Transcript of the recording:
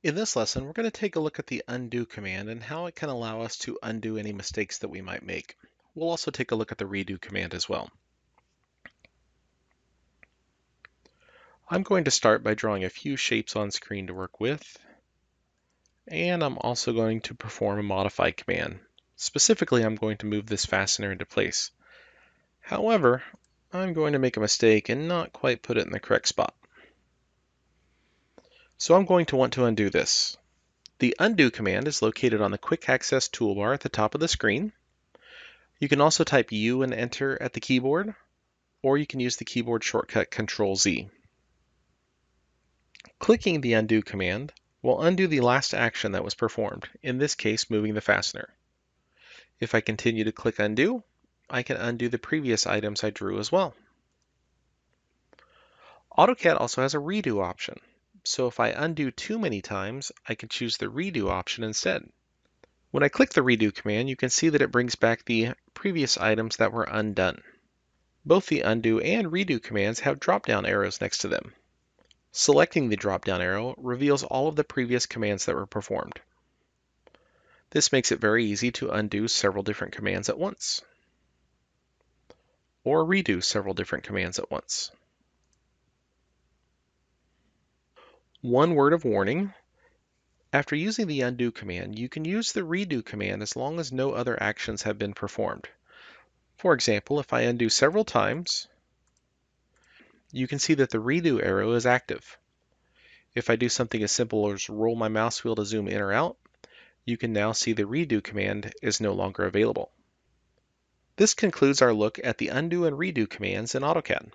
In this lesson, we're going to take a look at the undo command and how it can allow us to undo any mistakes that we might make. We'll also take a look at the redo command as well. I'm going to start by drawing a few shapes on screen to work with, and I'm also going to perform a modify command. Specifically, I'm going to move this fastener into place. However, I'm going to make a mistake and not quite put it in the correct spot. So I'm going to want to undo this. The undo command is located on the quick access toolbar at the top of the screen. You can also type U and enter at the keyboard, or you can use the keyboard shortcut Control-Z. Clicking the undo command will undo the last action that was performed, in this case moving the fastener. If I continue to click undo, I can undo the previous items I drew as well. AutoCAD also has a redo option, so if I undo too many times, I can choose the redo option instead. When I click the redo command, you can see that it brings back the previous items that were undone. Both the undo and redo commands have drop-down arrows next to them. Selecting the drop-down arrow reveals all of the previous commands that were performed. This makes it very easy to undo several different commands at once, or redo several different commands at once. One word of warning: after using the undo command, you can use the redo command as long as no other actions have been performed. For example, if I undo several times, you can see that the redo arrow is active. If I do something as simple as roll my mouse wheel to zoom in or out, you can now see the redo command is no longer available. This concludes our look at the undo and redo commands in AutoCAD.